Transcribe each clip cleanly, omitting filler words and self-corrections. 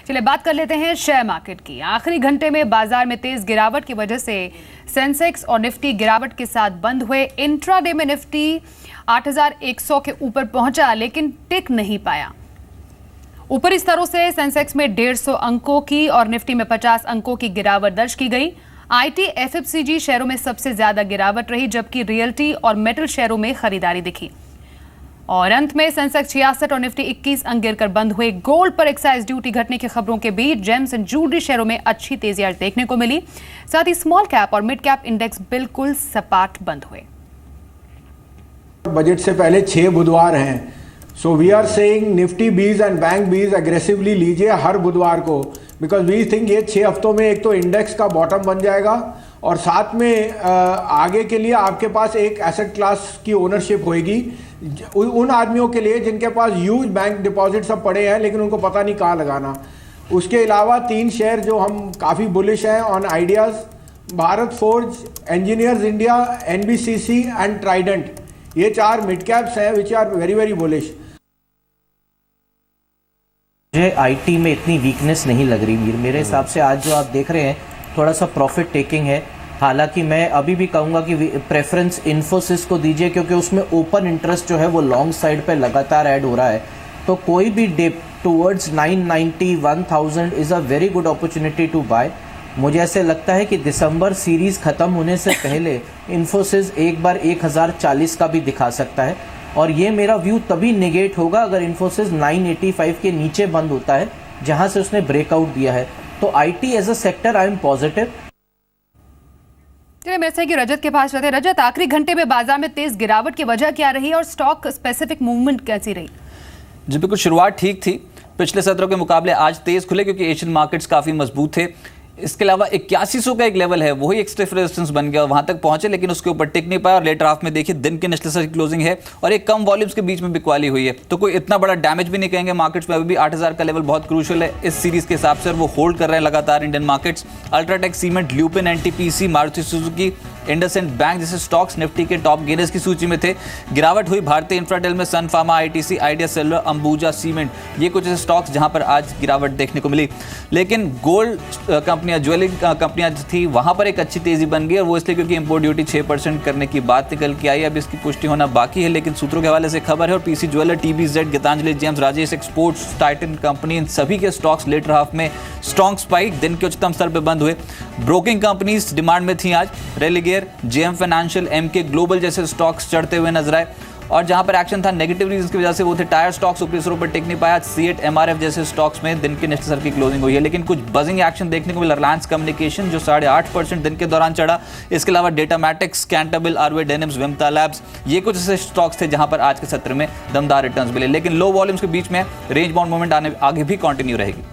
चलिए बात कर लेते हैं शेयर मार्केट की। आखिरी घंटे में बाजार में तेज गिरावट की वजह से सेंसेक्स और निफ्टी गिरावट के साथ बंद हुए। इंट्राडे में निफ्टी 8,100 के ऊपर पहुंचा लेकिन टिक नहीं पाया। ऊपरी स्तरों से सेंसेक्स में 150 अंकों की और निफ्टी में 50 अंकों की गिरावट दर्ज की गई। आईटी एफएमसीजी शेयरों में सबसे ज्यादा गिरावट रही, जबकि रियल्टी और मेटल शेयरों में खरीदारी दिखी। और अंत में सेंसेक्स 66 और निफ्टी 21 अंक गिरकर बंद हुए। गोल्ड पर एक्साइज ड्यूटी घटने की खबरों के बीच जेम्स एंड ज्वेलरी शेयरों में अच्छी तेजी आज देखने को मिली। साथ ही स्मॉल कैप और मिड कैप इंडेक्स बिल्कुल सपाट बंद हुए। बजट से पहले 6 बुधवार हैं, so we are saying Nifty bees and bank bees aggressively लीजिए हर बुधवार को, बिकॉज वी थिंक ये 6 हफ्तों में एक तो इंडेक्स का बॉटम बन जाएगा और साथ में आगे के लिए आपके पास एक एसेट क्लास की ओनरशिप होएगी उन आदमियों के लिए जिनके पास ह्यूज बैंक डिपॉजिट सब पड़े हैं लेकिन उनको पता नहीं कहाँ लगाना। उसके अलावा 3 शेयर जो हम काफ़ी बुलिश हैं on ideas, Bharat forge, engineers India, NBCC and Trident, ये 4 मिड कैप्स हैं which are very very bullish. मुझे आईटी में इतनी वीकनेस नहीं लग रही मीर। मेरे हिसाब से आज जो आप देख रहे हैं थोड़ा सा प्रॉफिट टेकिंग है। हालांकि मैं अभी भी कहूँगा कि प्रेफरेंस इन्फोसिस को दीजिए क्योंकि उसमें ओपन इंटरेस्ट जो है वो लॉन्ग साइड पे लगातार ऐड हो रहा है। तो कोई भी dip towards 990 1000 is a very good opportunity to buy. मुझे ऐसे लगता है कि दिसंबर सीरीज़ ख़त्म होने से पहले इन्फोसिस एक बार 1040 का भी दिखा सकता है और ये मेरा व्यू तभी निगेट होगा अगर इन्फोसिस 985 के नीचे बंद होता है जहाँ से उसने ब्रेकआउट दिया है। तो IT as a sector I am positive. चलिए मेरे से कि रजत के पास रहते हैं। रजत, आखिरी घंटे में बाजार में तेज गिरावट की वजह क्या रही और स्टॉक स्पेसिफिक मूवमेंट कैसी रही? जी बिल्कुल, शुरुआत ठीक थी। पिछले सत्रों के मुकाबले आज तेज खुले क्योंकि एशियन मार्केट्स काफ़ी मजबूत थे। इसके अलावा 8100 का एक लेवल है, वही एक स्टिफ रेजिस्टेंस बन गया, वहां तक पहुंचे लेकिन उसके ऊपर टिक नहीं पाया और लेटर हाफ में देखिए दिन के निचले स्तर की क्लोजिंग है और एक कम वॉल्यूम्स के बीच में बिकवाली हुई है। तो कोई इतना बड़ा डैमेज भी नहीं कहेंगे मार्केट्स में। अभी भी 8000 का लेवल बहुत क्रूशियल है इस सीरीज के हिसाब से और वो होल्ड कर रहे हैं लगातार Indian markets. UltraTech, cement, Lupin, NTPC, Maruti Suzuki, IndusInd bank जैसे स्टॉक्स निफ्टी के टॉप गेनर्स की सूची में थे। गिरावट हुई भारतीय इंफ्राटेल में, Sun Pharma, ITC, Idea Cellular, Ambuja cement, ये कुछ ऐसे स्टॉक्स जहां पर आज गिरावट देखने को मिली। लेकिन गोल्ड कंपनियां, ज्वेलरी कंपनियां थी, वहां पर एक अच्छी तेजी बन गई और वो इसलिए क्योंकि इंपोर्ट ड्यूटी 6% करने की बात निकल के आई। अब इसकी पुष्टि होना बाकी है लेकिन सूत्रों के हवाले से खबर है। और PC jeweller, TBZ, Gitanjali gems, Rajesh exports, Titan company, इन सभी के स्टॉक्स लेटर हाफ में स्ट्रॉन्ग स्पाइक, दिन के उच्चतम स्तर पर बंद हुए। ब्रोकिंग कंपनीज डिमांड में थी आज। Religare, JM financial, Emkay global जैसे स्टॉक्स चढ़ते हुए नजर आए और जहां पर एक्शन था नेगेटिव रीजंस की वजह से वो थे टायर स्टॉक्स, ऊपरी स्तरों पर टिक नहीं पाया। सीएट, एमआरएफ जैसे स्टॉक्स में दिन के निचले स्तर की क्लोजिंग हुई है लेकिन कुछ बजिंग एक्शन देखने को मिला। रिलायंस कम्युनिकेशन जो 8.5% दिन के दौरान चढ़ा। इसके अलावा डेटामैटिक्स, कैंटाबिल, आरवे डेनिम्स, विमता लैब्स, ये कुछ ऐसे स्टॉक्स थे जहां पर आज के सत्र में दमदार रिटर्न्स मिले। लेकिन लो वॉल्यूम्स के बीच में रेंज बाउंड मूवमेंट आगे भी कंटिन्यू रहेगी।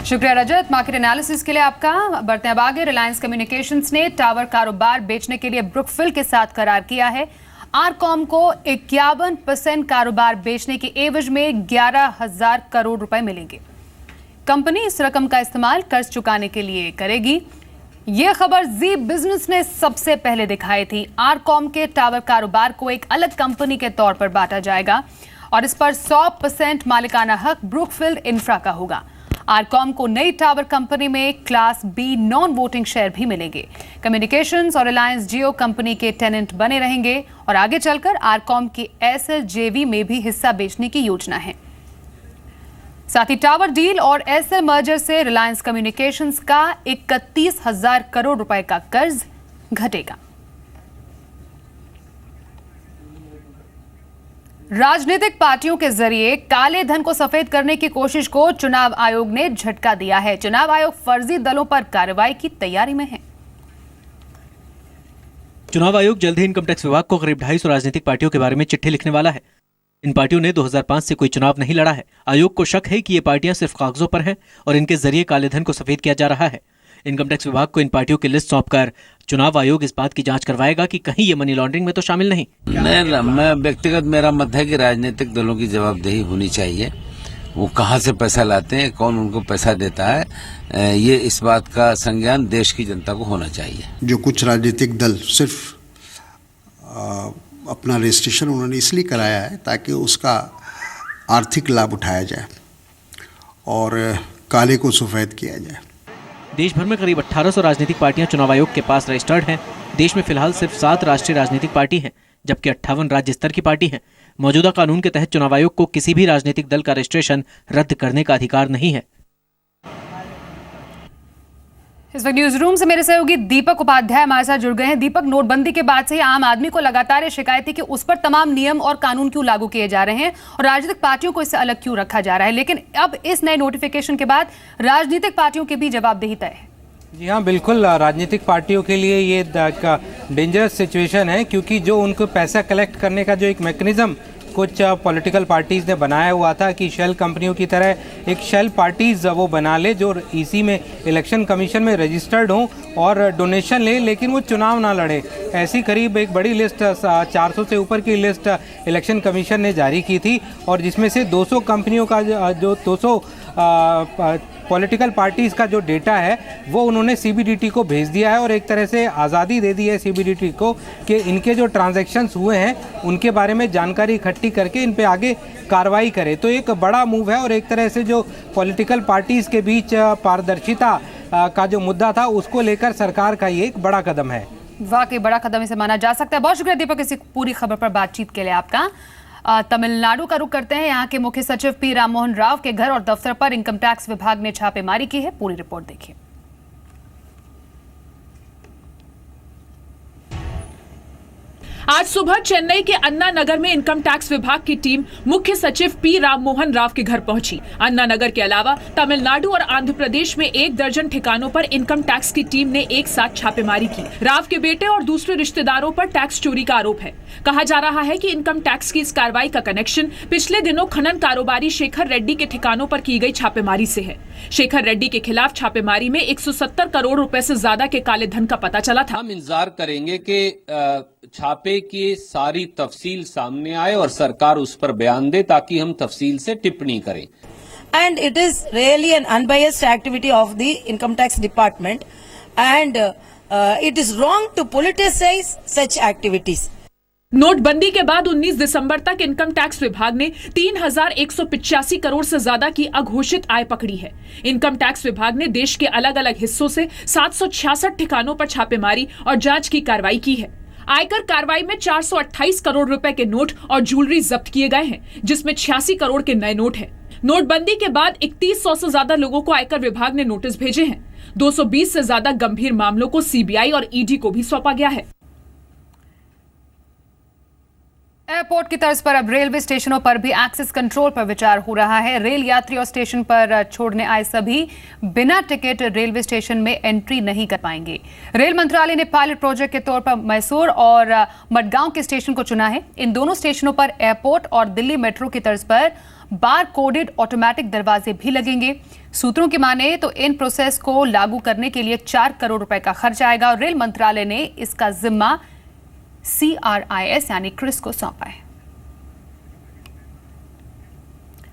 शुक्रिया रजत, मार्केट एनालिसिस के लिए आपका। बढ़ते हैं आगे। रिलायंस कम्युनिकेशंस ने टावर कारोबार बेचने के लिए ब्रुकफिल्ड के साथ करार किया है। आरकॉम को 51% कारोबार बेचने की एवज में 11,000 करोड़ रुपए मिलेंगे। कंपनी इस रकम का इस्तेमाल कर्ज चुकाने के लिए करेगी। यह खबर जी बिजनेस ने सबसे पहले दिखाई थी। आरकॉम के टावर कारोबार को एक अलग कंपनी के तौर पर बांटा जाएगा और इस पर 100% मालिकाना हक ब्रुकफिल्ड इंफ्रा का होगा। आरकॉम को नई टावर कंपनी में class B non voting share भी मिलेंगे। कम्युनिकेशंस और रिलायंस जियो कंपनी के टेनेंट बने रहेंगे और आगे चलकर आरकॉम की एसएल जेवी में भी हिस्सा बेचने की योजना है। साथ ही टावर डील और एसएल मर्जर से रिलायंस कम्युनिकेशंस का 31,000 करोड़ रुपए का कर्ज घटेगा। राजनीतिक पार्टियों के जरिए काले धन को सफेद करने की कोशिश को चुनाव आयोग ने झटका दिया है। चुनाव आयोग फर्जी दलों पर कार्रवाई की तैयारी में है। चुनाव आयोग जल्द ही इनकम टैक्स विभाग को करीब 250 राजनीतिक पार्टियों के बारे में चिट्ठी लिखने वाला है। इन पार्टियों ने 2005 से कोई चुनाव नहीं लड़ा है। आयोग को शक है कि ये पार्टियां सिर्फ कागजों पर हैं और इनके जरिए काले धन को सफेद किया जा रहा है। इनकम टैक्स विभाग को इन पार्टियों की लिस्ट सौंपकर चुनाव आयोग इस बात की जांच करवाएगा कि कहीं ये मनी लॉन्ड्रिंग में तो शामिल नहीं। मैं व्यक्तिगत मेरा मत है कि राजनीतिक दलों की जवाबदेही होनी चाहिए। वो कहाँ से पैसा लाते हैं, कौन उनको पैसा देता है, ये इस बात का संज्ञान देश की जनता को होना चाहिए। जो कुछ राजनीतिक दल सिर्फ अपना रजिस्ट्रेशन उन्होंने इसलिए कराया है ताकि उसका आर्थिक लाभ उठाया जाए और काले को सफ़ेद किया जाए। देश भर में करीब 1800 राजनीतिक पार्टियां चुनाव आयोग के पास रजिस्टर्ड हैं। देश में फिलहाल सिर्फ 7 राष्ट्रीय राजनीतिक पार्टी हैं, जबकि 58 राज्य स्तर की पार्टी हैं। मौजूदा कानून के तहत चुनाव आयोग को किसी भी राजनीतिक दल का रजिस्ट्रेशन रद्द करने का अधिकार नहीं है। इस वक्त न्यूज रूम से मेरे सहयोगी दीपक उपाध्याय हमारे साथ जुड़ गए हैं। दीपक, नोटबंदी के बाद से ही आम आदमी को लगातार ये शिकायत थी कि उस पर तमाम नियम और कानून क्यों लागू किए जा रहे हैं और राजनीतिक पार्टियों को इससे अलग क्यों रखा जा रहा है, लेकिन अब इस नए नोटिफिकेशन के बाद राजनीतिक पार्टियों की भी जवाबदेही तय है। जी हाँ, बिल्कुल। राजनीतिक पार्टियों के लिए ये डेंजरस सिचुएशन है, क्योंकि जो उनको पैसा कलेक्ट करने का जो एक मैकेनिज्म कुछ पॉलिटिकल पार्टीज़ ने बनाया हुआ था कि शेल कंपनियों की तरह एक शेल पार्टीज़ वो बना ले जो ईसी में इलेक्शन कमीशन में रजिस्टर्ड हों और डोनेशन ले, लेकिन वो चुनाव ना लड़े। ऐसी करीब एक बड़ी लिस्ट 400 से ऊपर की लिस्ट इलेक्शन कमीशन ने जारी की थी और जिसमें से 200 कंपनियों का जो 200 पॉलिटिकल पार्टीज़ का जो डेटा है वो उन्होंने सीबीडीटी को भेज दिया है और एक तरह से आज़ादी दे दी है सीबीडीटी को कि इनके जो ट्रांजैक्शंस हुए हैं उनके बारे में जानकारी इकट्ठी करके इन पे आगे कार्रवाई करे। तो एक बड़ा मूव है और एक तरह से जो पॉलिटिकल पार्टीज़ के बीच पारदर्शिता का जो मुद्दा था उसको लेकर सरकार का ये एक बड़ा कदम है। वाकई बड़ा कदम इसे माना जा सकता है। बहुत शुक्रिया दीपक इस पूरी खबर पर बातचीत के लिए आपका। तमिलनाडु का रुख करते हैं। यहाँ के मुख्य सचिव पी राममोहन राव के घर और दफ्तर पर इनकम टैक्स विभाग ने छापेमारी की है। पूरी रिपोर्ट देखिए। आज सुबह चेन्नई के अन्ना नगर में इनकम टैक्स विभाग की टीम मुख्य सचिव पी राममोहन राव के घर पहुंची। अन्ना नगर के अलावा तमिलनाडु और आंध्र प्रदेश में 1 दर्जन ठिकानों पर इनकम टैक्स की टीम ने एक साथ छापेमारी की। राव के बेटे और दूसरे रिश्तेदारों पर टैक्स चोरी का आरोप है। कहा जा रहा है कि इनकम टैक्स की इस कार्रवाई का कनेक्शन पिछले दिनों खनन कारोबारी शेखर रेड्डी के ठिकानों पर की गई छापेमारी से है। शेखर रेड्डी के खिलाफ छापेमारी में 170 करोड़ रुपए से ज्यादा के काले धन का पता चला था। हम इंतजार करेंगे कि छापे की सारी तफसील सामने आए और सरकार उस पर बयान दे ताकि हम तफसील से टिप्पणी करें। And it is really an unbiased activity of the income tax department, and it is wrong to politicize such activities. नोटबंदी के बाद 19 दिसंबर तक इनकम टैक्स विभाग ने 3185 करोड़ से ज्यादा की अघोषित आय पकड़ी है। इनकम टैक्स विभाग ने देश के अलग अलग हिस्सों से 766 ठिकानों पर छापेमारी और जांच की कार्रवाई की है। आयकर कार्रवाई में 428 करोड़ रुपए के नोट और ज्वेलरी जब्त किए गए हैं, जिसमें 86 करोड़ के नए नोट हैं। नोटबंदी के बाद 3100 से ज्यादा लोगों को आयकर विभाग ने नोटिस भेजे हैं। 220 से ज्यादा गंभीर मामलों को सीबीआई और ईडी को भी सौंपा गया है। एयरपोर्ट की तर्ज पर अब रेलवे स्टेशनों पर भी एक्सेस कंट्रोल पर विचार हो रहा है। रेल यात्री और स्टेशन पर छोड़ने आए सभी बिना टिकट रेलवे स्टेशन में एंट्री नहीं कर पाएंगे। रेल मंत्रालय ने पायलट प्रोजेक्ट के तौर पर मैसूर और मडगांव के स्टेशन को चुना है। इन दोनों स्टेशनों पर एयरपोर्ट और दिल्ली मेट्रो की तर्ज पर बार कोडेड ऑटोमेटिक दरवाजे भी लगेंगे। सूत्रों की माने तो इन प्रोसेस को लागू करने के लिए 4 करोड़ रुपए का खर्च आएगा और रेल मंत्रालय ने इसका जिम्मा CRIS यानी क्रिस को सौंपा है।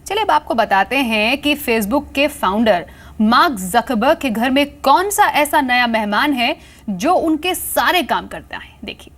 चलिए अब आपको बताते हैं कि फेसबुक के फाउंडर मार्क ज़करबर्ग के घर में कौन सा ऐसा नया मेहमान है जो उनके सारे काम करता है। देखिए।